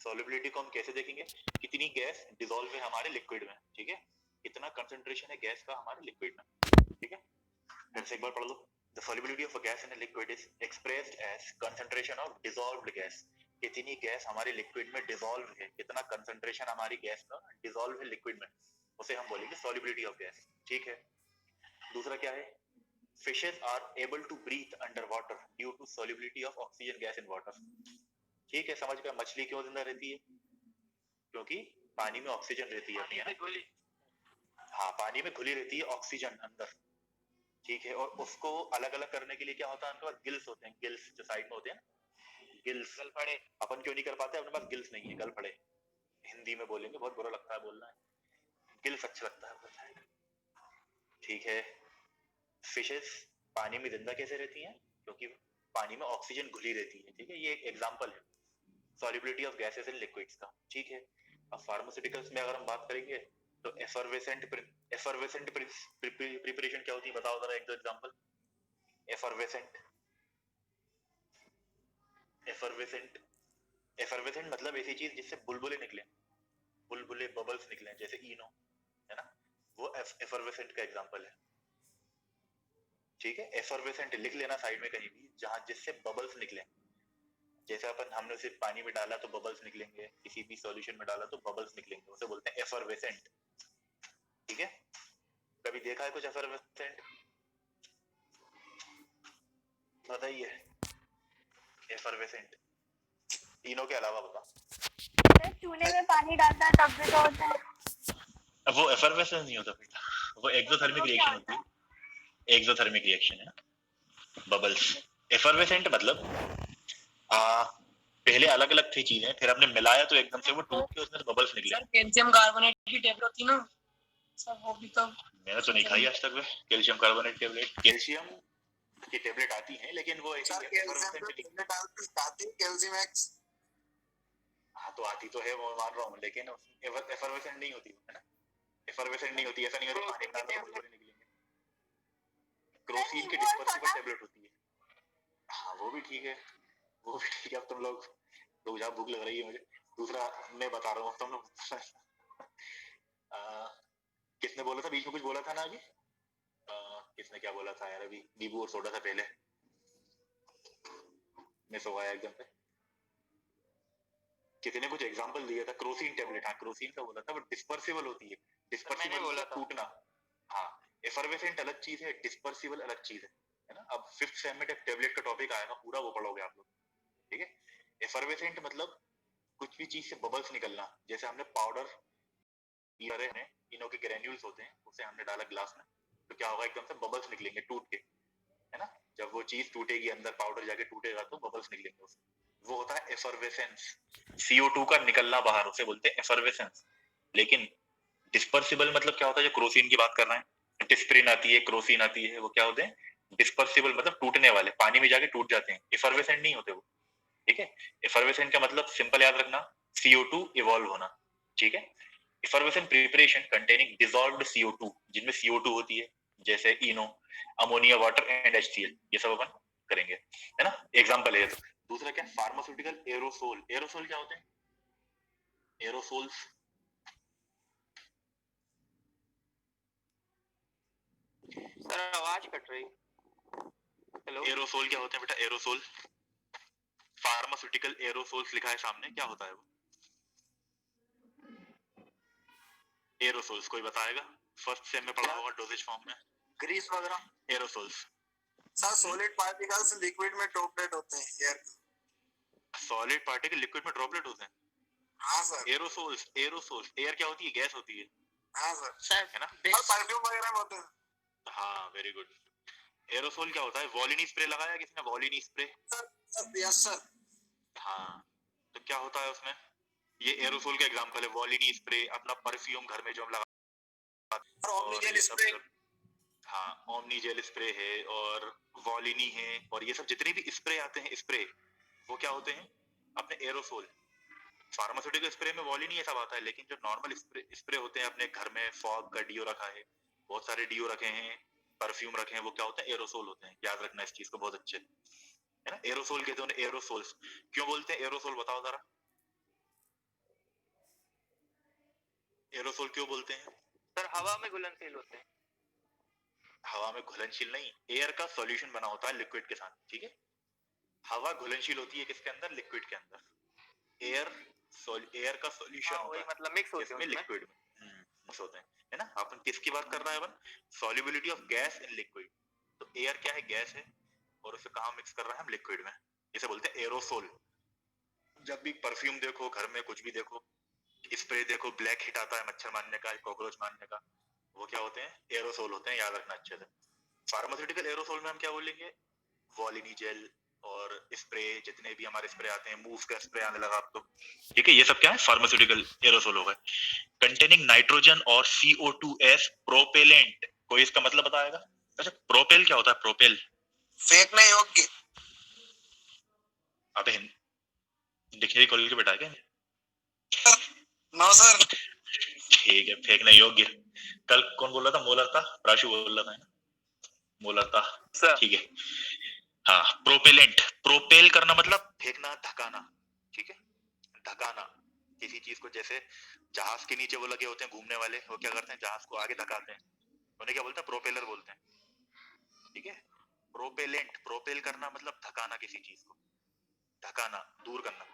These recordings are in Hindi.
सॉल्युबिलिटी को हम कैसे देखेंगे, कितनी गैस डिसॉल्व है हमारे लिक्विड में, ठीक है, कितना कंसंट्रेशन है गैस का हमारे लिक्विड में, ठीक है। फिर से एक बार पढ़ लो, the solubility of a gas in a liquid is expressed as concentration of dissolved gas, कितनी गैस हमारे लिक्विड में डिसॉल्व है, कितना कंसंट्रेशन हमारी गैस का डिसॉल्व है लिक्विड में, उसे हम बोलेंगे सॉल्युबिलिटी ऑफ गैस, ठीक है। दूसरा क्या है, fishes are able to breathe underwater due to solubility of oxygen gas in water, ठीक है, समझ गया। मछली क्यों जिंदा रहती है, क्योंकि पानी में ऑक्सीजन रहती है, अपनी हाँ, पानी में घुली रहती है ऑक्सीजन अंदर, ठीक है। और उसको अलग अलग करने के लिए क्या होता है, उनके पास गिल्स होते हैं, गिल्स जो साइड में होते हैं, गिल्स। गलफड़े अपन क्यों नहीं कर पाते, अपने पास गिल्स नहीं है, गलफड़े हिंदी में बोलेंगे, बहुत बुरा लगता है बोलना है, गिल्स अच्छा लगता है बोलना है, ठीक है। फिशेस पानी में जिंदा कैसे रहती हैं, क्योंकि पानी में ऑक्सीजन घुली रहती है, ठीक है, ये एक एग्जांपल है solubility of gases in liquids का, ठीक है। अब फार्मास्यूटिकल्स में अगर हम बात करेंगे तो एफर्वेसेंट प्रिपरेशन क्या होती है, बताओ जरा एक दो एग्जांपल। एफर्वेसेंट एफर्वेसेंट एफर्वेसेंट मतलब ऐसी चीज जिससे बुलबुले निकले, बुलबुले बबल्स निकले, जैसे इनो है ना, वो एफर्वेसेंट का एग्जांपल है, ठीक है। एफर्वेसेंट लिख लेना साइड में कहीं भी, जहां जिससे बबल्स निकले, जैसे अपन हमने उसे पानी में डाला तो बबल्स निकलेंगे, किसी भी सॉल्यूशन में डाला तो बबल्स निकलेंगे, उसे बोलते हैं एफर्वेसेंट, ठीक है। कभी देखा है कुछ एफर्वेसेंट, बताइए। एफर्वेसेंट तीनों के अलावा बता। चूल्हे में पानी डालता है तब भी तो होता है। अब वो एफर्वेसेंस नहीं होता बेटा, वो एक्सोथर्मिक रिएक्शन होती है, एक्सोथर्मिक रिएक्शन है बबल्स। एफर्वेसेंट मतलब पहले अलग अलग थी चीजें, फिर हमने मिलाया तो एकदम से वो टूट के उसमें से बबल्स निकले। सर कैल्शियम कार्बोनेट की टेबलेट होती ना सर, वो भी तो मैंने तो नहीं खाई आज तक वे कैल्शियम कार्बोनेट टेबलेट, कैल्शियम की टेबलेट आती है, लेकिन वो एक कैल्शियम एक्स, हाँ तो आती तो है, वो मान रहा हूँ, लेकिन एफर्वेसेंट नहीं होती है ना, एफर्वेसेंट नहीं होती, ऐसा नहीं होता पानी में डालने से बुलबुले निकलेंगे। क्रोसीन की डिस्पर्सिबल टेबलेट होती है, हाँ वो भी ठीक है, वो भी ठीक है। अब तुम लोग जहाँ भूख लग रही है मुझे, दूसरा मैं बता रहा हूँ तुम लोग किसने बोला था बीच में, कुछ बोला था ना अभी, किसने क्या बोला था यार अभी, नींबू और सोडा था पहले, मिस हो गया एकदम से। कितने कुछ एग्जांपल दिया था, क्रोसीन टेबलेट, हाँ क्रोसीन का बोला था, बट डिस्पर्सिबल होती है, डिस्पर्सिबल बोला टूटना, हाँ। एफर्वेसेंट अलग चीज है, डिस्पर्सिबल अलग चीज है ना। अब 5th सेम में टेबलेट का टॉपिक आएगा पूरा, वो पढ़ोगे आप लोग, ठीक है। एफर्वेसेंट मतलब कुछ भी चीज से बबल्स निकलना, जैसे हमने पाउडर पी रहे हैं, इनो के ग्रेन्यूल्स होते हैं, उसे हमने डाला ग्लास में, तो क्या होगा, एकदम से बबल्स निकलेंगे टूट के, है ना। जब वो चीज टूटेगी अंदर, पाउडर जाके टूटेगा तो बबल्स निकलेंगे उससे, वो होता है एफर्वेसेंस, CO2 का निकलना बाहर, उसे बोलते हैं एफर्वेसेंस। लेकिन डिस्पर्सिबल मतलब क्या होता है, जो क्रोसीन की बात कर रहे हैं, डिस्प्रिन आती है, क्रोसीन आती है, वो क्या होते हैं, डिस्पर्सिबल मतलब टूटने वाले, पानी में जाके टूट जाते हैं, एफर्वेसेंट नहीं होते वो, ठीक है। एफर्वेसेंट का मतलब सिंपल याद रखना, CO2 इवॉल्व होना, ठीक है। Effervescent preparation containing dissolved CO2, जिनमें CO2 होती है, जैसे इनो, अमोनिया वाटर एंड HCl, ये सब अपन करेंगे, है ना, एग्जांपल है। तो दूसरा क्या, फार्मास्यूटिकल एरोसोल। एरोसोल क्या होते हैं, एरोसोल्स, सर आवाज कट रही, हेलो। एरोसोल क्या होते हैं बेटा, एरोसोल, फार्मास्यूटिकल एरोसोल्स लिखा है सामने, क्या होता है वो एरोसोल्स, कोई बताएगा, फर्स्ट सेम में पढ़ा होगा डोजेज फॉर्म में, ग्रीस वगैरह। Aerosols sir solid particles liquid में ड्रॉपलेट होते हैं एयर, सॉलिड पार्टिकल लिक्विड में ड्रॉपलेट होते हैं, हाँ सर। एरोसोल्स, एरोसोल्स एयर क्या होती है, गैस होती है, हाँ सर, है ना, और परफ्यूम वगैरह में होते हैं, हाँ वेरी गुड। एरोसोल क्या होता है, वॉलिनी स्प्रे लगाया किसने, Volini spray, sir yes sir, हाँ, तो क्या होता है उसमें, ये एरोसोल का एग्जांपल है, वॉलिनी स्प्रे, अपना परफ्यूम घर में जो हम लगाते हैं, और ओमनी जेल स्प्रे, हाँ ओमनी जेल स्प्रे है, और वॉलिनी है, और ये सब जितने भी स्प्रे आते हैं स्प्रे, वो क्या होते हैं, अपने एरोसोल। फार्मास्यूटिकल स्प्रे में वॉलिनी ये सब आता है, लेकिन जो नॉर्मल स्प्रे होते हैं, अपने घर में फॉग का डीओ रखा है, बहुत सारे डीओ रखे हैं, परफ्यूम रखे हैं, वो क्या होते हैं, एरोसोल होते हैं, याद रखना इस चीज को बहुत अच्छे, है ना। एरोसोल कहते हैं एरोसोल्स, क्यों बोलते हैं एरोसोल, बताओ जरा, एरोसोल क्यों बोलते हैं? सर हवा में घुलनशील होते हैं। हवा में घुलनशील नहीं, एयर का सॉल्यूशन बना होता है लिक्विड के साथ, ठीक है। हवा घुलनशील होती है किसके अंदर? लिक्विड के अंदर। एयर का सॉल्यूशन हाँ, होता वही है मतलब मिक्स होते हैं किसमें? उसमें। लिक्विड में। मिक्स होते हैं, है ना। अपन किसकी बात कर रहे हैं? अपन solubility of gas in liquid. तो एयर क्या है? गैस है, और उसे कहाँ मिक्स कर रहे हैं हम? लिक्विड में। इसे बोलते हैं एरोसोल। जब भी परफ्यूम देखो, घर में कुछ भी देखो, स्प्रे देखो, ब्लैक हिट आता है मच्छर मारने का, कॉकरोच मारने का, वो क्या होते हैं? एरोसोल होते हैं, याद रखना अच्छे से। फार्मास्यूटिकल एरोसोल में हम क्या बोलेंगे? वॉलिनी जेल और स्प्रे, जितने भी हमारे स्प्रे आते हैं, मूव का स्प्रे आने लगा अब तो, ठीक है। ये सब क्या है? फार्मास्यूटिकल एरोसोल हो गए। कंटेनिंग नाइट्रोजन और CO2s प्रोपेलेंट। कोई इसका मतलब बताएगा? अच्छा, प्रोपेल क्या होता है? प्रोपेल फेंकने योग्य। अबे डिक्शनरी खोल के बैठा क्या? No sir. ठीक है, फेंकने योग्य। कल कौन बोल रहा था? मोलर था, प्राशु बोल रहा था, है ना? मोलर था, सर ठीक है। हाँ, प्रोपेलेंट। प्रोपेल करना मतलब फेंकना, धकाना, ठीक है। धकाना किसी चीज को, जैसे जहाज के नीचे वो लगे होते हैं घूमने वाले, वो क्या करते हैं? जहाज को आगे धकाते हैं, उन्हें क्या बोलते हैं? प्रोपेलर बोलते हैं, ठीक है। प्रोपेलेंट, प्रोपेल करना मतलब धकाना किसी चीज को, धकाना, दूर करना।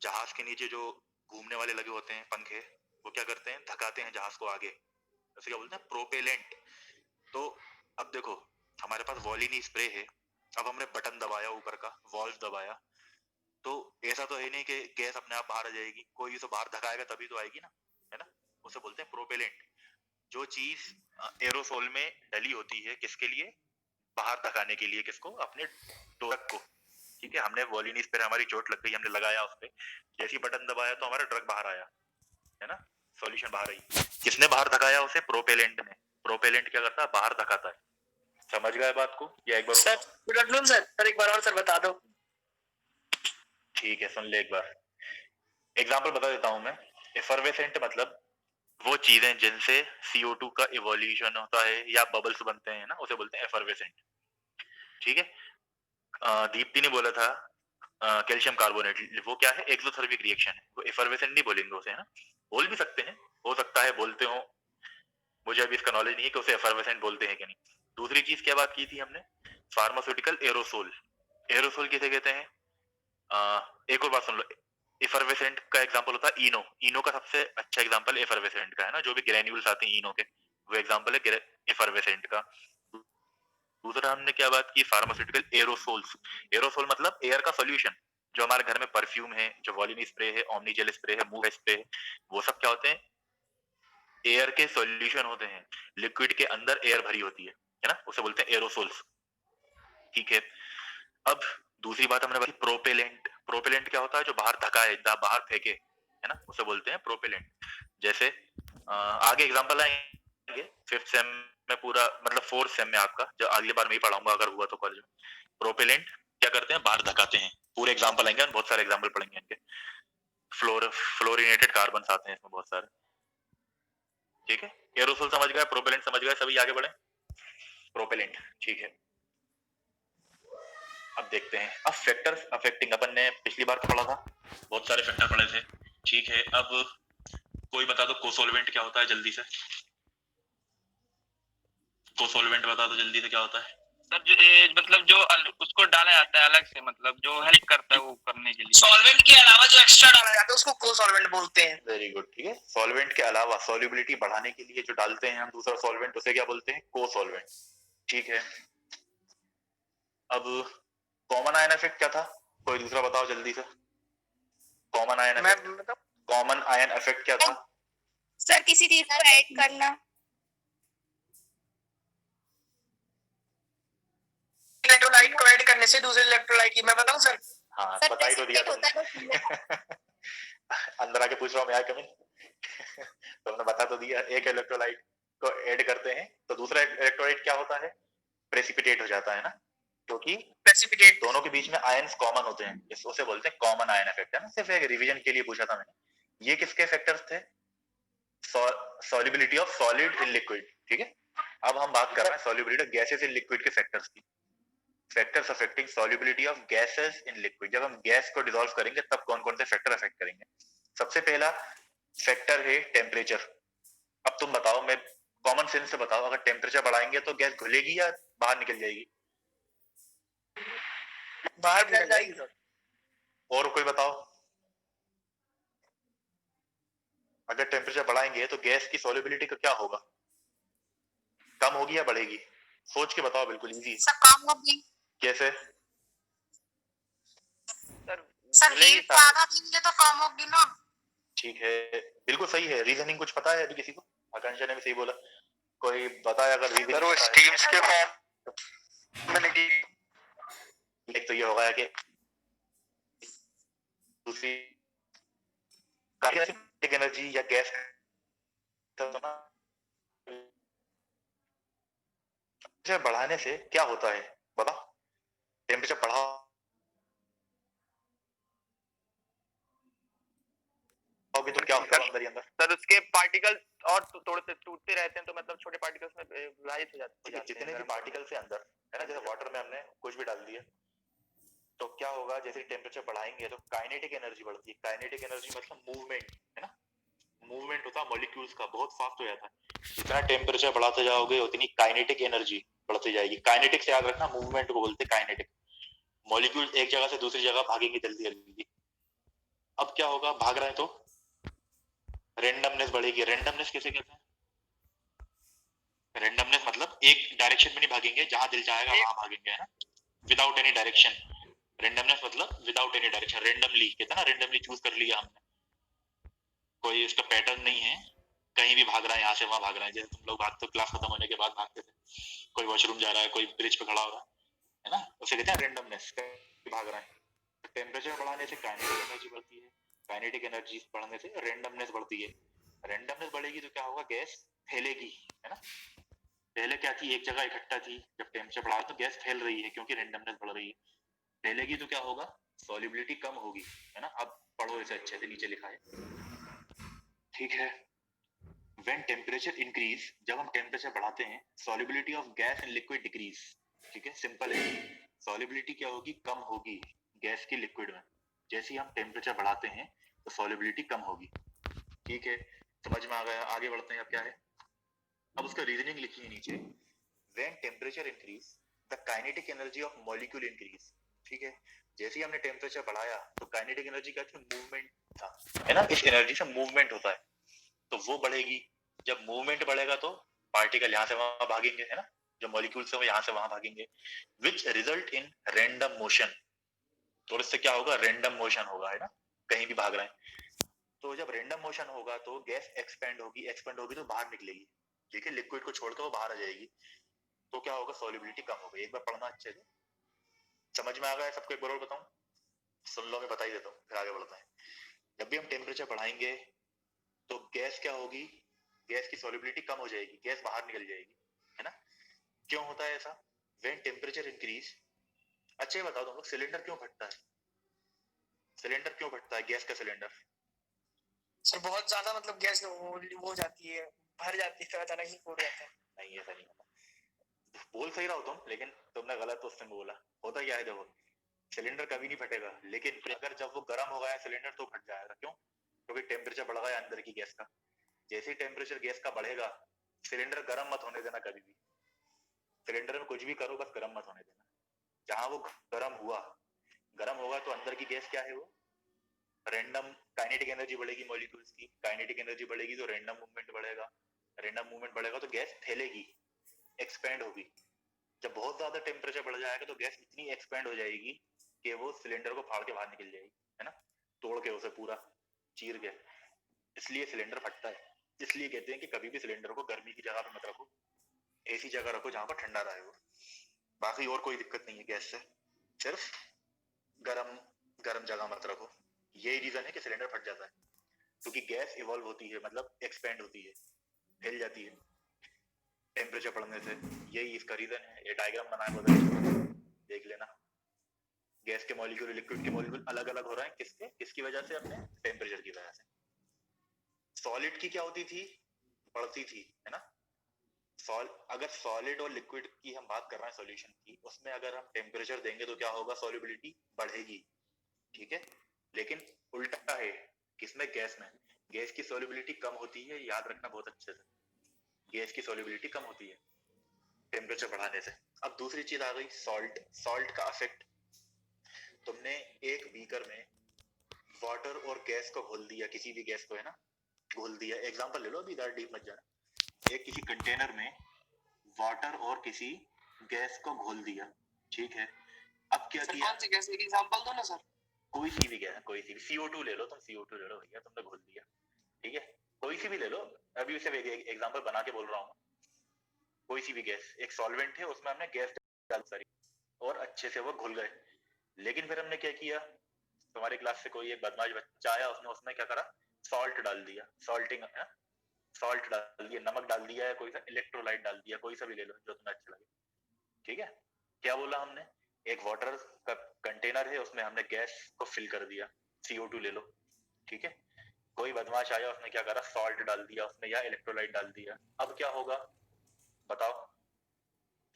जहाज के नीचे जो घूमने वाले लगे होते हैं पंखे, वो क्या करते हैं? धकाते हैं जहाज को आगे, उसे क्या बोलते हैं? प्रोपेलेंट। तो अब देखो, हमारे पास वॉलिनी स्प्रे है, अब हमने बटन दबाया, ऊपर का वॉल्व दबाया, तो ऐसा तो है नहीं कि गैस अपने आप बाहर आ जाएगी, कोई उसे बाहर धकाएगा तभी तो आएगी ना, है ना। उसे बोलते हैं प्रोपेलेंट। जो चीज एरोसोल में डली होती है, किसके लिए? बाहर धकाने के लिए। किसको? अपने ट्रक को, ठीक है। हमने वॉलिनी स्प्रे, हमारी चोट लग गई, हमने लगाया उस पे, जैसे ही बटन दबाया तो हमारा ट्रक बाहर आया, है ना, सॉल्यूशन बाहर आई। किसने बाहर धकाया उसे? प्रोपेलेंट ने। प्रोपेलेंट क्या करता है? बाहर धकाता है। समझ गए बात को? या एक बार sir good afternoon sir. Sir एक बार और सर बता दो। ठीक है, सुन ले एक बार। एग्जाम्पल बता देता हूं मैं। एफर्वेसेंट मतलब वो चीजें जिनसे CO2 का इवोल्यूशन होता है या बबल्स बनते हैं ना, उसे बोलते हैं एफर्वेसेंट, ठीक है। दीप्ति ने बोला था कैल्शियम कार्बोनेट, वो क्या है? एक्सोथर्मिक रिएक्शन है, वो एफर्वेसेंट नहीं बोलेंगे उसे, है ना। बोल भी सकते हैं, हो सकता है बोलते हो, मुझे अभी इसका नॉलेज नहीं है कि उसे एफर्वेसेंट बोलते हैं कि नहीं। दूसरी चीज क्या बात की थी हमने? Pharmaceutical aerosol. एरोसोल किसे कहते हैं? एक और बात सुन लो। एफर्वेसेंट का एग्जांपल होता है इनो। इनो का सबसे अच्छा एग्जांपल एफर्वेसेंट का है ना, जो भी ग्रेन्यूल्स आते हैं इनो के, वो एग्जांपल है एफर्वेसेंट का। दूसरा हमने क्या बात की? Pharmaceutical aerosols. एरोसोल मतलब एयर का सॉल्यूशन। जो हमारे घर में परफ्यूम है, जो वॉलिनी स्प्रे है, ओमनी जेल स्प्रे है, मूव स्प्रे है, वो सब क्या होते हैं? एयर के सॉल्यूशन होते हैं। लिक्विड के अंदर एयर भरी होती है ना, उसे बोलते हैं एरोसोल्स, ठीक है। अब दूसरी बात हमने बताई प्रोपेलेंट। प्रोपेलेंट क्या होता है? जो बाहर धकाए, बाहर फेंके, है ना, उसे बोलते हैं प्रोपेलेंट। जैसे आगे एग्जांपल आएंगे फिफ्थ सेम में, पूरा मतलब फोर्थ सेम में आपका, जो अगली बार मैं ही पढ़ाऊंगा अगर हुआ तो कॉलेज में। प्रोपेलेंट क्या करते हैं? बाहर धकाते हैं। पूरे एग्जांपल आएंगे, बहुत सारे एग्जांपल पढ़ेंगे इनके। फ्लोरिनेटेड कार्बन आते हैं इसमें बहुत सारे, ठीक है। एरोसोल समझ गए, प्रोपेलेंट समझ गए, सभी आगे बढ़े। प्रोपेलेंट, ठीक है। अब देखते हैं अब फैक्टर्स अफेक्टिंग, अपन ने पिछली बार पढ़ा था, बहुत सारे फैक्टर पढ़े थे, ठीक है। अब कोई बता दो कोसोल्वेंट क्या होता है जल्दी से? कोसोल्वेंट बता दो जल्दी से, क्या होता है? सर जो मतलब जो उसको डाला जाता है अलग से, मतलब जो हेल्प करता है वो करने के लिए। सॉल्वेंट के अलावा जो एक्स्ट्रा डाला जाता है उसको को सॉल्वेंट बोलते हैं। वेरी गुड, ठीक है। सॉल्वेंट के अलावा सॉल्युबिलिटी बढ़ाने के लिए जो डालते हैं हम दूसरा सॉल्वेंट, उसे क्या बोलते हैं? कोसोल्वेंट, ठीक है। अब कॉमन आयन इफेक्ट क्या था? कोई दूसरा बताओ जल्दी से। Common ion effect, common ion effect क्या था? सर किसी चीज को ऐड करना। इलेक्ट्रोलाइट को ऐड करने से दूसरे इलेक्ट्रोलाइट की, मैं बताऊं सर? हाँ, सर बता ही तो दिया precipitate होता तुमने। है अंदर आके पूछ रहा हूँ मैं, कमिन। तुमने बता तो दिया, एक इलेक्ट्रोलाइट को ऐड करते हैं तो दूसरा इलेक्ट्रोलाइट क्या होता है? प्रेसिपिटेट हो जाता है ना, क्योंकि प्रेसिपिटेट दोनों के बीच में आयंस कॉमन होते हैं, उसे बोलते हैं कॉमन आयन इफेक्ट, है ना। सिर्फ एक रिवीजन के लिए पूछा था मैंने। ये किसके फैक्टर्स थे? Solubility of solid in liquid, ठीक है। अब हम बात कर रहे हैं solubility of gases in liquid के फैक्टर्स की। Factors affecting solubility of gases in liquid. जब हम गैस को डिसॉल्व करेंगे तब कौन कौन से फैक्टर अफेक्ट करेंगे? सबसे पहला फैक्टर है टेम्परेचर, अब तुम बताओ, मैं कॉमन सेंस से बताओ, अगर टेम्परेचर बढ़ाएंगे तो गैस घुलेगी या बाहर निकल जाएगी? बाहर निकल जाएगी सर। और कोई बताओ, अगर टेम्परेचर बढ़ाएंगे तो गैस की सॉल्युबिलिटी का क्या होगा? कम होगी या बढ़ेगी? सोच के बताओ, बिल्कुल इजी। सर काम होगी। कैसे? सर हीट ज्यादा देंगे तो कम होगी ना। ठीक है, बिल्कुल सही है। रीजनिंग कुछ पता है अभी किसी को? आकांक्षा ने भी सही बोला। कोई बताए अगर रीजनिंग? सर वो स्टीम्स के फॉर्म में निकली। एक तो ये होगा कि दूसरी एनर्जी या गैस तो ना, टेम्परेचर बढ़ाने से क्या होता है बताओ? टेम्परेचर बढ़ाओगे तो क्या होता है अंदर ही अंदर? सर उसके पार्टिकल और थोड़े से टूटते रहते हैं, तो मतलब छोटे पार्टिकल्स में विभाजित हो जाते हैं। जितने भी पार्टिकल्स है अंदर, है ना, जैसे वाटर में हमने कुछ भी डाल दिया तो क्या होगा, जैसे टेम्परेचर बढ़ाएंगे तो काइनेटिक एनर्जी बढ़ती है। काइनेटिक एनर्जी मतलब मूवमेंट, है ना, मूवमेंट होता है मॉलिक्यूल्स का, बहुत फास्ट हो जाता है। जितना टेम्परेचर बढ़ाते जाओगे उतनी काइनेटिक एनर्जी बढ़ती जाएगी। काइनेटिक्स याद रखना, मूवमेंट को बोलते हैं काइनेटिक। मॉलिक्यूल एक जगह से दूसरी जगह भागेंगे जल्दी जल्दी। अब क्या होगा, भाग रहे हैं तो रेंडमनेस बढ़ेगी। रेंडमनेस किसे कहते हैं? रेंडमनेस मतलब एक डायरेक्शन में नहीं भागेंगे, जहां दिल चाहेगा वहां भागेंगे, है ना, विदाउट एनी डायरेक्शन। रेंडमनेस मतलब विदाउट एनी डायरेक्शन, रेंडमली कहते हैं ना, रेंडमली चूज कर लिया हमने, कोई उसका पैटर्न नहीं है, कहीं भी भाग रहा है, यहाँ से वहां भाग रहा है। जैसे तुम लोग भागते हो, क्लास खत्म होने के बाद भागते थे, कोई वॉशरूम जा रहा है, कोई ब्रिज पे खड़ा हो रहा है ना, उसे कहते हैं रेंडमनेस, भाग रहा है। टेम्परेचर बढ़ाने से काइनेटिक एनर्जी बढ़ती है, काइनेटिक एनर्जी बढ़ने से रेंडमनेस बढ़ती है। रेंडमनेस बढ़ेगी तो क्या होगा, गैस फैलेगी, है ना। पहले क्या थी, एक जगह इकट्ठा थी, जब टेम्परेचर बढ़ा तो गैस फैल रही है क्योंकि रेंडमनेस बढ़ रही है। फैलेगी तो क्या होगा, सॉल्युबिलिटी कम होगी, है ना। अब पढ़ो इसे अच्छे से, नीचे लिखा है, ठीक है। When temperature increase, जब हम टेम्परेचर बढ़ाते हैं, solubility of gas and liquid decrease, ठीक है, सिंपल है। solubility क्या होगी, कम होगी गैस की लिक्विड में। जैसे ही हम टेम्परेचर बढ़ाते हैं तो solubility कम होगी, ठीक है, समझ में आ गया। आगे बढ़ते हैं, अब क्या है, अब उसका रीजनिंग लिखिए नीचे। When temperature increase, the kinetic energy of molecule increase, ठीक है। जैसे ही हमने टेम्परेचर बढ़ाया तो काइनेटिक एनर्जी क्या थी, मूवमेंट था, है ना, इस एनर्जी से मूवमेंट होता है तो वो बढ़ेगी। जब मूवमेंट बढ़ेगा तो पार्टिकल यहाँ से वहां भागेंगे, है ना, जो मॉलिक्यूल्स है वो यहाँ से वहां भागेंगे, which result in random motion. तो इससे क्या होगा, रैंडम मोशन होगा, है ना, कहीं भी भाग रहे हैं। तो जब रैंडम मोशन होगा तो गैस एक्सपेंड होगी, एक्सपेंड होगी तो बाहर निकलेगी, ठीक है, लिक्विड को छोड़कर वो बाहर आ जाएगी। तो क्या होगा, सॉल्युबिलिटी कम होगी। एक बार पढ़ना अच्छे से, समझ में आ गया सबको? एक बार और बताऊं, सुन लो, मैं बता ही देता हूँ, फिर आगे बढ़ते हैं। जब भी हम टेम्परेचर बढ़ाएंगे तो गैस क्या होगी, गैस की सॉल्युबिलिटी कम हो जाएगी, गैस बाहर निकल जाएगी, है ना। क्यों होता है ऐसा, व्हेन टेम्परेचर इंक्रीज। अच्छा ये बताओ तुम लोग, सिलेंडर क्यों फटता है? सिलेंडर क्यों फटता है, गैस का सिलेंडर? सर बहुत ज्यादा मतलब गैस हो जाती है, भर जाती है, फिर अचानक ही फूट जाता है। नहीं, ऐसा नहीं होता। बोल सही रहा हो तुम, लेकिन तुमने गलत उस समय बोला। होता क्या है, देखो, सिलेंडर कभी नहीं फटेगा, लेकिन अगर जब वो गर्म हो गया सिलेंडर तो फट जाएगा। क्यों? क्योंकि टेम्परेचर बढ़ गया अंदर की गैस का। जैसे ही टेम्परेचर गैस का बढ़ेगा, सिलेंडर गर्म मत होने देना कभी भी। सिलेंडर में कुछ भी करो, बस गर्म मत होने देना। जहां वो गर्म हुआ, गर्म होगा तो अंदर की गैस क्या है, वो रैंडम काइनेटिक एनर्जी बढ़ेगी मॉलिक्यूल्स की। काइनेटिक एनर्जी बढ़ेगी तो रैंडम मूवमेंट बढ़ेगा। रैंडम मूवमेंट बढ़ेगा तो गैस फैलेगी, एक्सपेंड होगी। जब बहुत ज्यादा टेम्परेचर बढ़ जाएगा तो गैस इतनी एक्सपेंड हो जाएगी कि वो सिलेंडर को फाड़ के बाहर निकल जाएगी, है ना, तोड़ के उसे पूरा चीर के। इसलिए सिलेंडर फटता है। इसलिए कहते हैं कि कभी भी सिलेंडर को गर्मी की जगह पे मत रखो, ऐसी जगह रखो जहां पर ठंडा रहे हो। बाकी और कोई दिक्कत नहीं है गैस से, सिर्फ गर्म गर्म जगह मत रखो। यही रीजन है कि सिलेंडर फट जाता है, क्योंकि गैस इवॉल्व होती है, मतलब एक्सपेंड होती है, फैल जाती है टेम्परेचर बढ़ने से। यही इसका रीजन है। ये डायग्राम बनाया हुआ देख लेना। गैस के मॉलिक्यूल, लिक्विड के मॉलिक्यूल अलग अलग हो रहे हैं, किसकी वजह से, अपने टेम्परेचर की वजह से। सॉलिड की क्या होती थी, बढ़ती थी, है ना। अगर सॉलिड और लिक्विड की हम बात कर रहे हैं सॉल्यूशन की, उसमें अगर हम टेम्परेचर देंगे तो क्या होगा, सॉल्युबिलिटी बढ़ेगी, ठीक है। लेकिन उल्टा है किसमें, गैस में। गैस की सॉल्युबिलिटी कम होती है, याद रखना बहुत अच्छे से, गैस की सॉल्युबिलिटी कम होती है टेम्परेचर बढ़ाने से। अब दूसरी चीज आ गई सॉल्ट। सॉल्ट का इफेक्ट, तुमने एक बीकर में वाटर और गैस को घोल दिया, किसी भी गैस को है ना घोल दिया, एग्जांपल ले लो, अभी ज्यादा डीप मत जाना। एक किसी कंटेनर में वाटर और किसी गैस को घोल दिया, ठीक है। अब क्या सर किया, कौन सी गैस की एग्जांपल दो ना सर। कोई सी भी गैस, कोई सी भी, CO2 ले लो तुम, CO2 ले लो भैया, तुमने घोल दिया, ठीक है, कोई सी भी ले लो, अभी सिर्फ एक एग्जांपल बना के बोल रहा हूँ। कोई सी भी गैस, एक सॉल्वेंट है, उसमें हमने गैस डाल सारी और अच्छे से वो घुल गए। लेकिन फिर हमने क्या किया, तुम्हारी क्लास से कोई एक बदमाश बच्चा आया, उसने उसमें क्या करा, सॉल्ट डाल दिया, सॉल्टिंग, सॉल्ट डाल दिया, नमक डाल दिया, या कोई सा इलेक्ट्रोलाइट डाल दिया, कोई सा भी ले लो जो तुम्हें अच्छा लगे, ठीक है। क्या बोला हमने, एक वाटर का कंटेनर है, उसमें हमने गैस को फिल कर दिया, CO2 ले लो, ठीक है। कोई बदमाश आया, उसने क्या करा, सॉल्ट डाल दिया उसमें या इलेक्ट्रोलाइट डाल दिया। अब क्या होगा बताओ,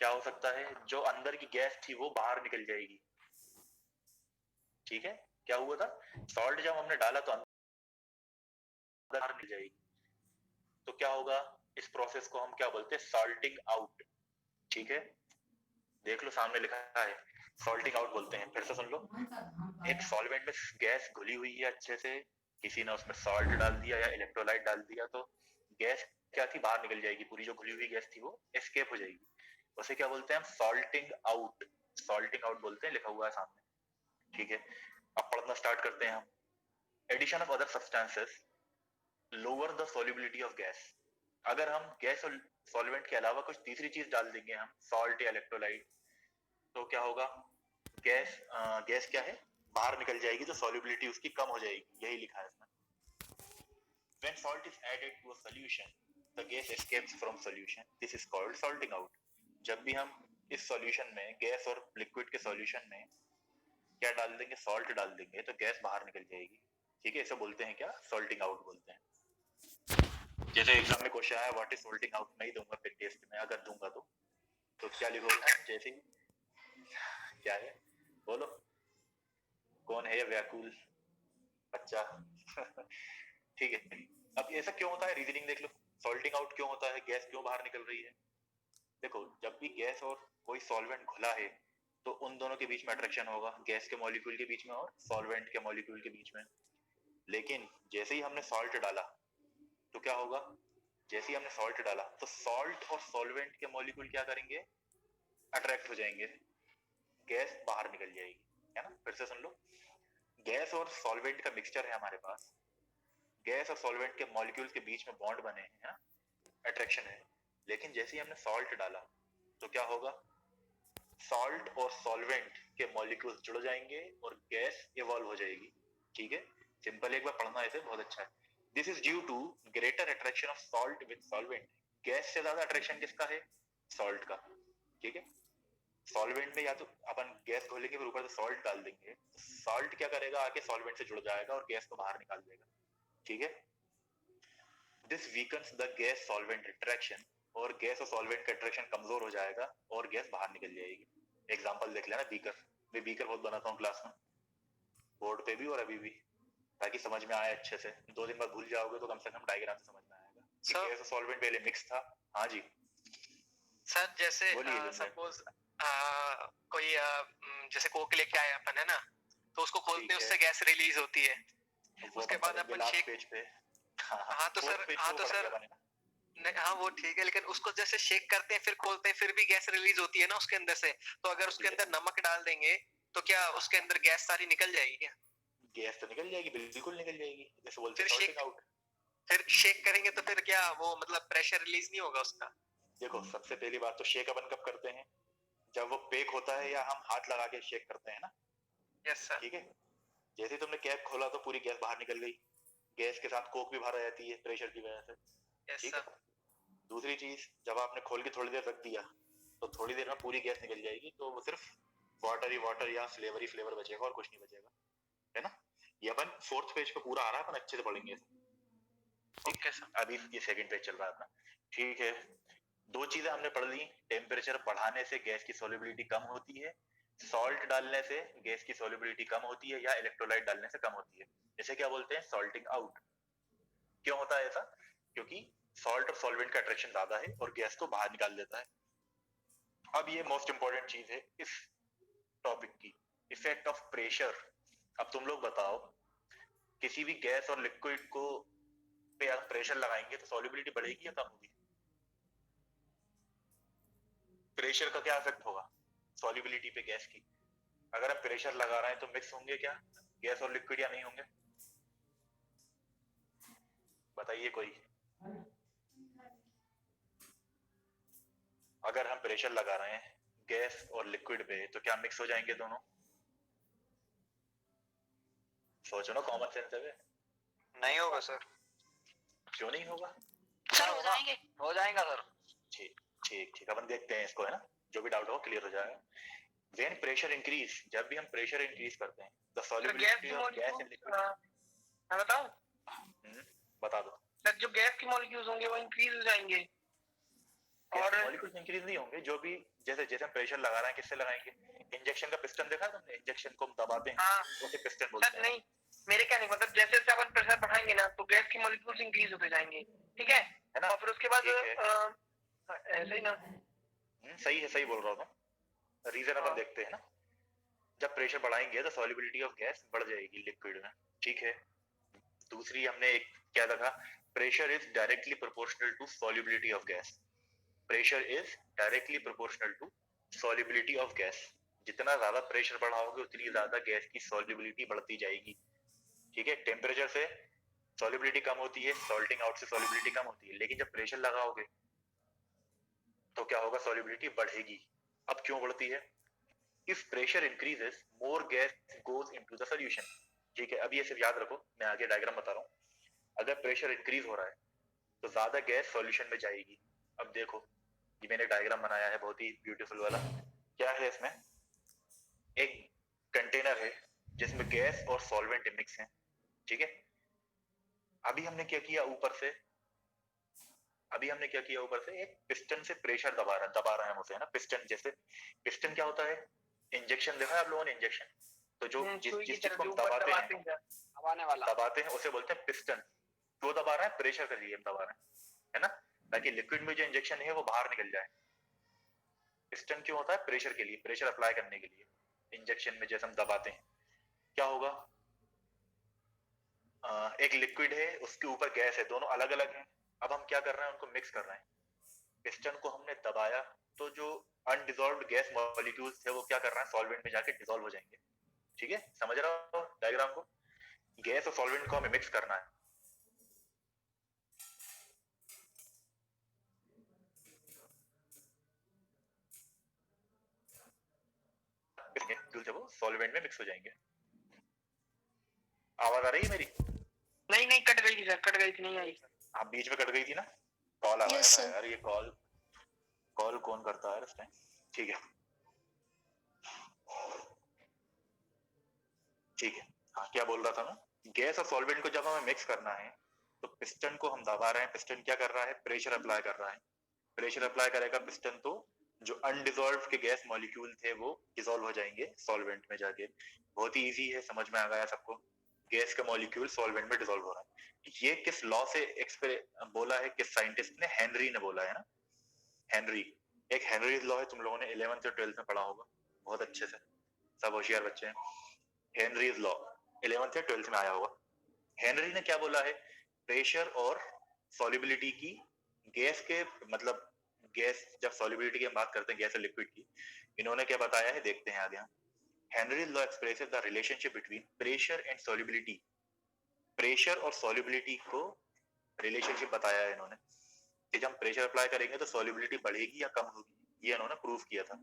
क्या हो सकता है, जो अंदर की गैस थी वो बाहर निकल जाएगी, ठीक है। क्या हुआ था, सॉल्ट जब हमने डाला तो अंदर बाहर निकल जाएगी, तो क्या होगा, इस प्रोसेस को हम क्या बोलते हैं, सॉल्टिंग आउट, ठीक है। देख लो सामने लिखा है, सॉल्टिंग आउट बोलते हैं, फिर से सुन लो। एक सॉल्वेंट में गैस घुली हुई है अच्छे से, किसी ने उसमें सॉल्ट डाल दिया या इलेक्ट्रोलाइट डाल दिया, तो गैस क्या थी, बाहर निकल जाएगी, पूरी जो घुली हुई गैस थी वो एस्केप हो जाएगी। उसे क्या बोलते हैं हम, सॉल्टिंग आउट, सॉल्टिंग आउट बोलते हैं, लिखा हुआ है सामने, ठीक है। अब पढ़ना स्टार्ट करते हैं हम। Addition of other substances lower the solubility of gas. अगर हम गैस और सॉल्वेंट के अलावा कुछ तीसरी चीज डाल देंगे हम, सॉल्ट या इलेक्ट्रोलाइट, तो क्या होगा, गैस गैस क्या है, बाहर निकल जाएगी, तो सॉल्युबिलिटी उसकी कम हो जाएगी, यही लिखा है इसमें। When salt is added to a solution, the gas escapes from solution. This is called salting out. जब भी हम इस सॉल्यूशन में, गैस और लिक्विड के सॉल्यूशन में क्या डाल देंगे, सॉल्ट डाल देंगे, तो गैस बाहर निकल जाएगी, ठीक है। इसे बोलते हैं क्या, सॉल्टिंग आउट बोलते हैं। जैसे एग्जाम में क्वेश्चन आया, व्हाट इज सॉल्टिंग आउट, नहीं दूंगा फिर टेस्ट में, अगर दूंगा तो क्या लिखोगे, जैसे क्या है बोलो, कौन है ये व्याकुल बच्चा ठीक है। अब ऐसा क्यों होता है, रीजनिंग देख लो, सॉल्टिंग आउट क्यों होता है, गैस क्यों बाहर निकल रही है। देखो, जब भी गैस और कोई सॉल्वेंट घुला है, तो उन दोनों के बीच में अट्रैक्शन होगा, गैस के मॉलिक्यूल के बीच में और सॉल्वेंट के मॉलिक्यूल के बीच में। लेकिन जैसे ही हमने सॉल्ट डाला, तो क्या होगा, जैसे ही हमने सॉल्ट डाला, तो सॉल्ट और सॉल्वेंट के मॉलिक्यूल क्या करेंगे, अट्रैक्ट हो जाएंगे, गैस बाहर निकल जाएगी, है ना। फिर से सुन लो, गैस और सॉल्वेंट का मिक्सचर है हमारे पास, गैस और सॉल्वेंट के मॉलिक्यूल्स के बीच में बॉन्ड बने हैं, अट्रैक्शन है। लेकिन जैसे ही हमने सॉल्ट डाला, तो क्या होगा, सॉल्ट और सॉल्वेंट के मॉलिक्यूल्स जुड़ जाएंगे और गैस इवॉल्व हो जाएगी, ठीक है। सिंपल, एक बार पढ़ना ऐसे बहुत अच्छा है। This is due to greater attraction of salt with solvent. Gas से ज्यादा अट्रैक्शन किसका है, सॉल्ट का, ठीक है। सॉल्वेंट में या तो अपन गैस खोलेंगे फिर ऊपर से सॉल्ट डाल देंगे, सॉल्ट क्या करेगा, आके सॉल्वेंट से जुड़ जाएगा और गैस को बाहर निकाल देगा, ठीक है। This weakens the gas solvent attraction, और गैस और सॉल्वेंट का अट्रैक्शन कमजोर हो जाएगा और गैस बाहर निकल जाएगी। एग्जांपल देख लेना, बीकर, मैं बीकर बहुत बनाता हूँ क्लास में, बोर्ड पे भी और अभी भी, ताकि समझ में आए अच्छे से। 2 दिन बाद भूल जाओगे तो कम से कम डायग्राम से समझ में आएगा कि गैस और सॉल्वेंट पहले मिक्स था। हाँ जी सर, जैसे बोलिए। सपोज कोई जैसे कोक लेके आए अपन, है ना, तो उसको खोलते हैं, उससे गैस रिलीज होती है, उसके बाद अपन शेक पेज पे, हाँ तो सर हाँ वो ठीक है, लेकिन उसको जैसे शेक करते हैं फिर खोलते हैं, फिर भी गैस रिलीज होती है ना उसके अंदर से, तो अगर उसके अंदर नमक डाल देंगे तो क्या उसके अंदर गैस सारी निकल जाएगी क्या? गैस तो निकल जाएगी, बिल्कुल निकल जाएगी, जैसे बोलते हैं फिर सॉल्टिंग आउट। फिर शेक करेंगे तो फिर क्या वो मतलब प्रेशर रिलीज नहीं होगा उसका? देखो, सबसे पहली बात तो शेक अपन कब करते हैं, जब वो पेक होता है या हम हाथ लगा के शेक करते हैं ना। Yes sir. ठीक है, जैसे ही तुमने कैप खोला तो पूरी गैस बाहर निकल गई, गैस के साथ कोक भी बाहर आ जाती है प्रेशर की वजह से। यस ठीक सर। है, दूसरी चीज, जब आपने खोल के थोड़ी देर रख दिया तो थोड़ी देर में पूरी गैस निकल जाएगी, तो वो सिर्फ वाटर ही वाटर या फ्लेवर ही फ्लेवर बचेगा और कुछ नहीं बचेगा, है ना। ये अपन 4th पेज पे पूरा आ रहा है, अपन अच्छे से पढ़ेंगे। ठीक है सर। अभी ये 2nd पेज चल रहा है अपना। ठीक है, 2 चीजें हमने पढ़ ली, टेम्परेचर बढ़ाने से गैस की सॉल्युबिलिटी कम होती है, सॉल्ट डालने से गैस की सॉल्युबिलिटी कम होती है, या इलेक्ट्रोलाइट डालने से कम होती है। इसे क्या बोलते हैं, सॉल्टिंग आउट। क्यों होता है ऐसा? क्योंकि सॉल्ट और सॉल्वेंट का अट्रैक्शन ज्यादा है और गैस को बाहर निकाल देता है। अब ये मोस्ट इंपॉर्टेंट चीज है इस टॉपिक की, इफेक्ट ऑफ प्रेशर। अब तुम लोग बताओ, किसी भी गैस और लिक्विड को पे आप प्रेशर लगाएंगे तो सॉल्युबिलिटी बढ़ेगी या कम होगी? प्रेशर का क्या इफेक्ट होगा सॉल्युबिलिटी पे गैस की? अगर हम प्रेशर लगा रहे हैं तो मिक्स होंगे क्या गैस और लिक्विड या नहीं होंगे? बताइए कोई। अगर हम प्रेशर लगा रहे हैं गैस और लिक्विड पे तो क्या मिक्स हो जाएंगे दोनों? सोचो ना, कॉमन सेंस है। नहीं होगा सर। क्यों नहीं होगा? सर हो जाएंगे। हो जाएगा सर। ठीक ठीक ठीक, अपन देखते हैं इसको, है ना, जो भी डाउट हो क्लियर हो जाएगा। व्हेन प्रेशर इंक्रीज, जब भी हम प्रेशर इंक्रीज करते हैं the solubility of gas in liquid. मैं बताऊं? बता दो। सर जो गैस के मॉलिक्यूल्स होंगे वो इंक्रीज हो जाएंगे और मॉलिक्यूल्स इंक्रीज नहीं होंगे, जो भी जैसे जैसे हम प्रेशर लगा रहे हैं किससे लगाएंगे? इंजेक्शन का पिस्टन देखा है तुमने? इंजेक्शन को हम दबाते हैं हाँ उसे पिस्टन बोलते सर हैं। नहीं, मेरे क्या नहीं मतलब जैसे जैसे अपन प्रेशर बढ़ाएंगे ना तो गैस की मॉलिक्यूल्स इंक्रीज होते जाएंगे, ठीक है ना? और फिर उसके बाद ठीक ऐसे ही ना। सही है, सही बोल रहा हूँ। रीजन अपन हाँ। देखते हैं ना, जब प्रेशर बढ़ाएंगे तो सॉल्युबिलिटी ऑफ गैस बढ़ जाएगी लिक्विड में, ठीक है। दूसरी हमने एक क्या देखा, pressure is directly proportional to solubility of gas. Pressure is directly proportional to solubility of gas. जितना ज्यादा प्रेशर बढ़ाओगे उतनी ज्यादा गैस की सॉल्युबिलिटी बढ़ती जाएगी, ठीक है। टेम्परेचर से सॉल्युबिलिटी कम होती है, सॉल्टिंग आउट से सॉल्युबिलिटी कम होती है, लेकिन जब प्रेशर लगाओगे तो क्या होगा? सॉल्युबिलिटी बढ़ेगी। अब क्यों बढ़ती है? If pressure increases more gas goes into the solution, ठीक है। अब ये सिर्फ याद रखो, मैं आगे डायग्राम बता रहा हूँ। अगर प्रेशर इंक्रीज हो रहा है तो ज्यादा गैस सॉल्यूशन में जाएगी। अब देखो, ये मैंने डायग्राम बनाया है बहुत ही ब्यूटीफुल वाला। क्या है इसमें? एक कंटेनर है जिसमें गैस और सॉल्वेंट मिक्स है, ठीक है। अभी हमने क्या किया ऊपर से, ऊपर से एक पिस्टन से प्रेशर दबा रहे हैं हम उसे, है ना। पिस्टन जैसे, पिस्टन क्या होता है? इंजेक्शन देखा है आप लोगों ने? इंजेक्शन तो जो जिस चीज को हम दबाते हैं, हवाने वाला दबाते हैं उसे बोलते हैं पिस्टन। वो दबा रहा है प्रेशर के लिए हम दबा रहे हैं, है ना, ताकि लिक्विड में जो इंजेक्शन है वो बाहर निकल जाए। पिस्टन क्यों होता है? प्रेशर के लिए, प्रेशर अप्लाई करने के लिए। इंजेक्शन में जैसे हम दबाते हैं क्या होगा, एक लिक्विड है उसके ऊपर गैस है, दोनों अलग अलग हैं। अब हम क्या कर रहे हैं? उनको मिक्स कर रहे हैं। पिस्टन को हमने दबाया तो जो अनडिसॉल्व्ड गैस मॉलिक्यूल्स थे वो क्या कर रहे हैं? सॉल्वेंट में जाके डिसॉल्व हो जाएंगे, ठीक है। समझ रहा हो डायग्राम को? गैस और सॉल्वेंट को हमें मिक्स करना है। वो सॉल्वेंट में मिक्स हो जाएंगे। आवाज आ रही है मेरी? नहीं नहीं कट गई थी सर, कट गई थी, नहीं आई। आप बीच में कट गई थी ना, कॉल आ रहा था यार। ये कॉल कौन करता है इस टाइम? ठीक है ठीक है। हाँ, क्या बोल रहा था मैं? गैस और सॉल्वेंट को जब हमें मिक्स करना है तो पिस्टन को हम दबा रहे हैं। पिस्टन क्या कर रहा है? प्रेशर अप्लाई कर रहा है। प्रेशर अप्लाई करेगा पिस्टन तो जो अनडिसॉल्व्ड के गैस मॉलिक्यूल थे वो डिसॉल्व हो जाएंगे सॉल्वेंट में जाके। बहुत ही इजी है, समझ में आ गया सबको? गैस का मॉलिक्यूल सॉल्वेंट में डिसॉल्व हो रहा है। ये किस लॉ से बोला है? किस साइंटिस्ट ने? हेनरी ने बोला है ना। हेनरी, एक हेनरीज लॉ है, तुम लोगों ने 11th और 12th में पढ़ा होगा बहुत अच्छे से, सब होशियार बच्चे हैं। हेनरीज लॉ 11th या 12th में आया होगा। हेनरी ने क्या बोला है? प्रेशर और सॉल्युबिलिटी की, गैस के मतलब गैस, जब सॉल्युबिलिटी की हम बात करते हैं गैस और लिक्विड की, इन्होंने क्या बताया है देखते हैं आगे हम। Henry's law expresses the relationship between pressure and solubility. Pressure और सॉल्युबिलिटी को रिलेशनशिप बताया है इन्होंने कि जब हम प्रेशर अप्लाई करेंगे तो सॉल्युबिलिटी बढ़ेगी या कम होगी, ये इन्होंने प्रूव किया था,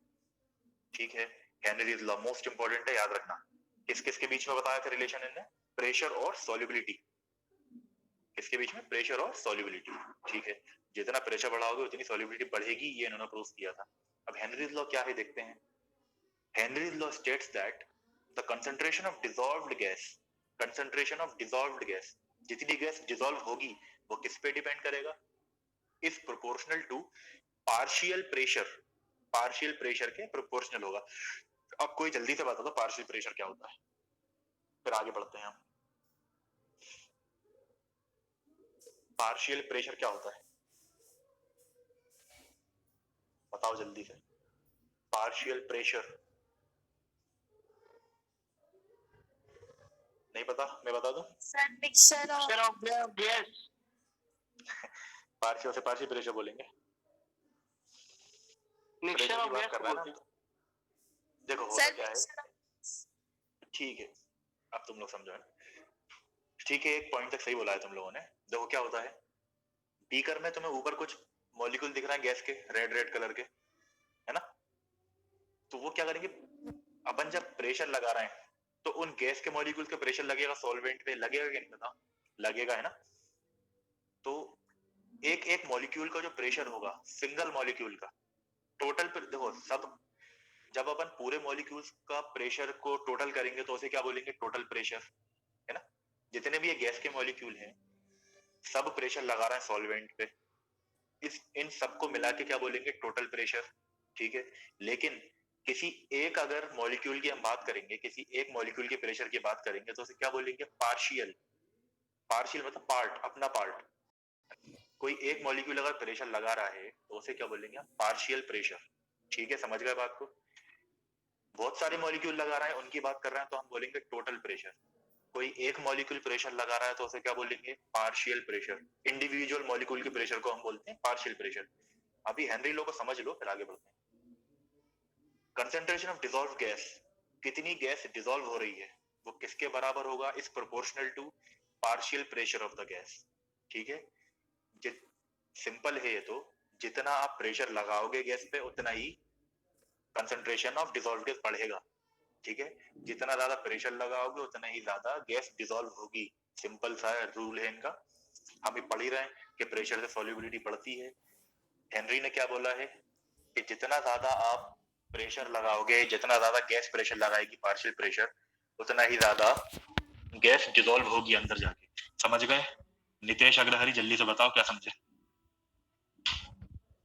ठीक है। हेनरीज लॉ मोस्ट इंपॉर्टेंट है, याद रखना। किस किस के बीच में बताया था रिलेशन इनने? प्रेशर और सॉल्युबिलिटी। किसके बीच में? प्रेशर और सॉल्युबिलिटी, ठीक है। जितना प्रेशर बढ़ाओगे उतनी सॉल्युबिलिटी बढ़ेगी, ये इन्होंने प्रूव किया था। अब हेनरीज लॉ क्या है देखते हैं। Henry's law states that the concentration of dissolved gas, concentration of dissolved gas, जितनी गैस डिसॉल्व होगी वो किस पे डिपेंड करेगा? Is proportional to partial pressure. Partial pressure के प्रोपोर्शनल होगा। अब कोई जल्दी से बता दो पार्शियल प्रेशर क्या होता है, फिर आगे बढ़ते हैं हम। पार्शियल प्रेशर क्या होता है? बताओ जल्दी से। पार्शियल प्रेशर नहीं पता? मैं बता दूं? Sir mixture of gas. Partial से पार्शियल प्रेशर बोलेंगे। मिक्सचर प्रेशर ऑफ की बात गैस कर रहा है ना। देखो होता सर क्या है, ठीक है अब तुम लोग समझो है ना। ठीक है, एक पॉइंट तक सही बोला है तुम लोगों ने। देखो क्या होता है, बीकर में तुम्हें ऊपर कुछ मॉलिक्यूल दिख रहा है गैस के, रेड रेड कलर के, है ना? तो वो क्या करेंगे, अपन जब प्रेशर लगा रहे हैं तो उन गैस के मॉलिक्यूल के प्रेशर लगेगा सॉल्वेंट पे, लगेगा कि नहीं पता? लगेगा, है ना? तो एक एक मॉलिक्यूल का जो प्रेशर होगा, सिंगल मॉलिक्यूल का टोटल पर, देखो सब जब अपन पूरे मॉलिक्यूल्स का प्रेशर को टोटल करेंगे तो उसे क्या बोलेंगे, टोटल प्रेशर, है ना? जितने भी ये गैस के मॉलिक्यूल हैं सब प्रेशर लगा रहे हैं सॉल्वेंट पे, इस इन सबको मिला के क्या बोलेंगे, टोटल प्रेशर, ठीक है? लेकिन किसी एक अगर मॉलिक्यूल की हम बात करेंगे, किसी एक मॉलिक्यूल के प्रेशर की बात करेंगे तो उसे क्या बोलेंगे, पार्शियल। पार्शियल मतलब पार्ट, अपना पार्ट। कोई एक मॉलिक्यूल अगर प्रेशर लगा रहा है तो उसे क्या बोलेंगे, पार्शियल प्रेशर। ठीक है, समझ गए बात को? बहुत सारे मॉलिक्यूल लगा रहा है उनकी बात कर रहे हैं तो हम बोलेंगे टोटल प्रेशर। कोई एक मॉलिक्यूल प्रेशर लगा रहा है तो उसे क्या बोलेंगे, पार्शियल प्रेशर। इंडिविजुअल मॉलिक्यूल के प्रेशर को हम बोलते हैं पार्शियल प्रेशर। अभी हेनरी लॉ को समझ लो फिर आगे बढ़ते हैं। कंसंट्रेशन ऑफ डिसॉल्व गैस, कितनी गैस डिसॉल्व हो रही है वो किसके बराबर होगा, is proportional to partial pressure of the gas. ठीक है, सिंपल है ये तो, जितना आप प्रेशर लगाओगे गैस पे उतना ही कंसंट्रेशन ऑफ डिसॉल्व गैस बढ़ेगा। ठीक है, जितना ज्यादा प्रेशर लगाओगे उतना ही ज्यादा गैस डिसॉल्व होगी। सिंपल सा रूल है इनका, हम भी पढ़ ही रहे हैं कि प्रेशर से सॉल्युबिलिटी बढ़ती है। हेनरी ने क्या बोला है कि जितना ज्यादा आप प्रेशर लगाओगे, जितना ज्यादा गैस प्रेशर लगाएगी पार्शियल प्रेशर, उतना ही ज्यादा गैस डिसॉल्व होगी अंदर जाके। समझ गए? नितेश अग्रहरी जल्दी से बताओ क्या समझे।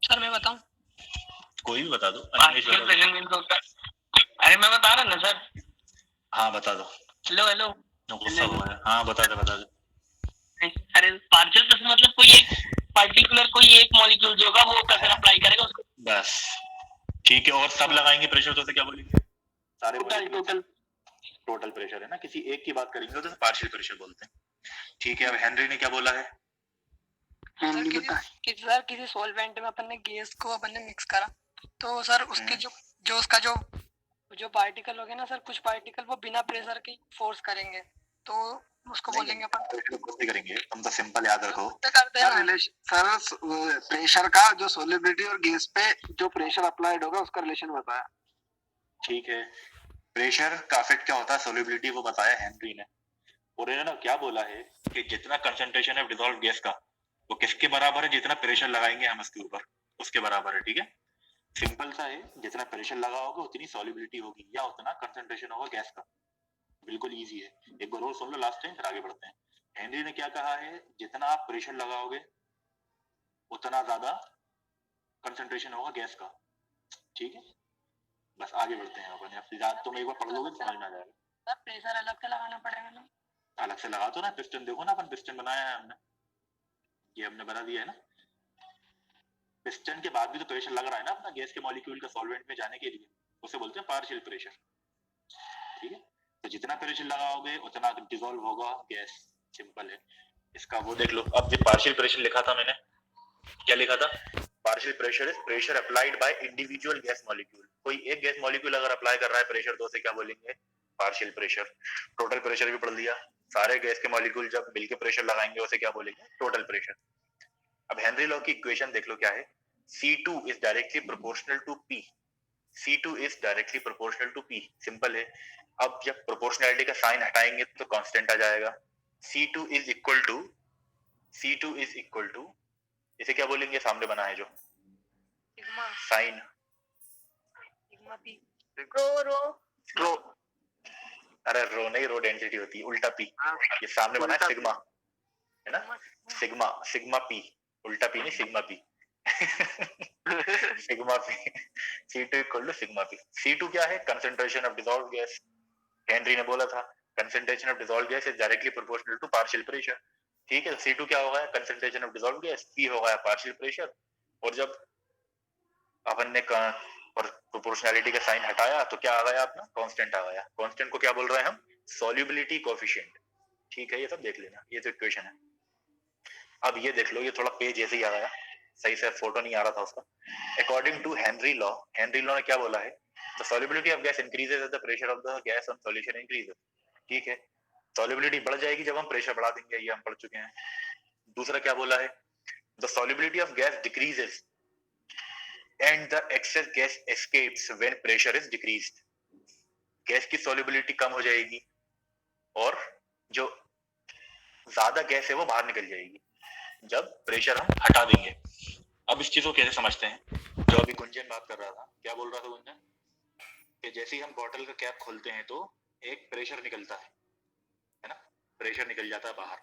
सर मैं बताऊं? कोई भी बता दो। अरे मैं बता रहा ना सर। हाँ बता दो। Hello hello. गुस्सा हुआ है, हाँ बता दो बता दो। अरे पार्शियल प्रेशर मतलब कोई एक पर्टिकुलर कोई एक मॉलिक्यूल जो होगा वो प्रेशर अप्लाई करेगा उसको, बस। ठीक है, और सब लगाएंगे प्रेशर तो उसे क्या बोलेंगे, सारे टोटल टोटल प्रेशर, है ना? किसी एक की बात करेंगे तो पार्शियल प्रेशर बोलते हैं। ठीक है, अब हेनरी ने क्या बोला है, सर किसी सॉल्वेंट में अपन ने गैस को अपन ने मिक्स करा तो सर उसके जो उसका जो पार्टिकल हो गए ना सर, कुछ पार्टिकल वो बिना प्रेशर के फोर्स करेंगे तो उसको बोलेंगे अपन करेंगे। तुम तो सिंपल याद रखो, करते हैं ना। सर प्रेशर का जो सॉलिबिलिटी और गैस पे जो प्रेशर अप्लाइड होगा उसका रिलेशन बताया। ठीक है, प्रेशर का इफेक्ट क्या होता है, सॉल्युबिलिटी, वो बताया हेनरी ने। और इन्होंने क्या बोला है कि जितना कंसंट्रेशन है डिसॉल्व गैस का वो किसके बराबर है, जितना प्रेशर लगाएंगे हम उसके ऊपर उसके बराबर है। ठीक है, सिंपल सा है, जितना प्रेशर लगाओगे उतनी सॉल्युबिलिटी होगी या उतना कंसंट्रेशन होगा गैस का। बिल्कुल इजी है, एक बार और सुन लो लास्ट टाइम फिर आगे बढ़ते हैं। हेनरी ने क्या कहा है, जितना आप प्रेशर लगाओगे उतना ज्यादा कंसंट्रेशन होगा गैस का। ठीक है, बस आगे बढ़ते हैं अपन। अब तुम एक बार पढ़ लोगे तो समझ में आ जाएगा। सर प्रेशर अलग से लगाना पड़ेगा ना? अलग से लगा दो ना, पिस्टन देखो ना, अपन पिस्टन बनाया है हमने, ये हमने बना दिया है ना। पिस्टन के बाद भी तो प्रेशर लग रहा है ना अपना गैस के मॉलिक्यूल का सॉल्वेंट में जाने के लिए, उसे बोलते हैं पार्शियल प्रेशर। ठीक है, तो जितना प्रेशर लगाओगे उतना डिसॉल्व होगा गैस, सिंपल है। इसका वो देख लो, अब जो पार्शियल प्रेशर लिखा था मैंने, क्या लिखा था, partial pressure is pressure applied by individual gas molecule. कोई एक गैस मॉलिक्यूल अगर अप्लाई कर रहा है प्रेशर तो उसे क्या बोलेंगे, पार्शियल प्रेशर। टोटल प्रेशर भी पढ़ लिया, सारे गैस के मॉलिक्यूल जब मिलकर प्रेशर लगाएंगे उसे क्या बोलेंगे, टोटल प्रेशर। अब हेनरी लॉ की इक्वेशन देख लो क्या है, C2 is directly proportional to P। C2 is directly proportional to P, simple है। अब जब प्रोपोर्शनैलिटी का साइन हटाएंगे तो कांस्टेंट आ जाएगा। C2 is equal to इसे क्या बोलेंगे, सामने बना है जो साइन, रो अरे रो नहीं, रो डेंसिटी होती है, उल्टा पी। ये सामने बना है सिग्मा, है ना, सिग्मा पी, उल्टा पी नहीं, sigma P. Sigma P, C2 equal to sigma P. C2 क्या है, concentration of dissolve gas. Henry ने बोला था concentration of dissolve gas is directly proportional to partial pressure. ठीक है, C2 क्या होगा, concentration of dissolved gas, P होगा पार्शियल प्रेशर, और जब अपन ने प्रोपोर्शनैलिटी का साइन हटाया तो क्या आ गया अपना, कांस्टेंट आ गया। कांस्टेंट को क्या बोल रहे हैं हम, सॉल्युबिलिटी कोएफिशिएंट। ठीक है, ये सब देख लेना, ये तो इक्वेशन है। अब ये देख लो, ये थोड़ा पेज ऐसे ही आ गया, सही से फोटो नहीं आ रहा था उसका। अकॉर्डिंग टू हेनरी लॉ ने क्या बोला है, the solubility of gas increases as the pressure of the gas on solution increases. ठीक है, सॉल्युबिलिटी बढ़ जाएगी जब हम प्रेशर बढ़ा देंगे, ये हम पढ़ चुके हैं। दूसरा क्या बोला है, the solubility of gas decreases and the excess gas escapes when pressure is decreased। Gas की solubility कम हो जाएगी और जो ज्यादा गैस है वो बाहर निकल जाएगी जब प्रेशर हम हटा देंगे। अब इस चीज को कैसे समझते हैं, जो अभी गुंजन बात कर रहा था, क्या बोल रहा था गुंजन, कि जैसे ही हम बॉटल का कैप खोलते हैं तो एक प्रेशर निकलता है ना, प्रेशर निकल जाता है बाहर।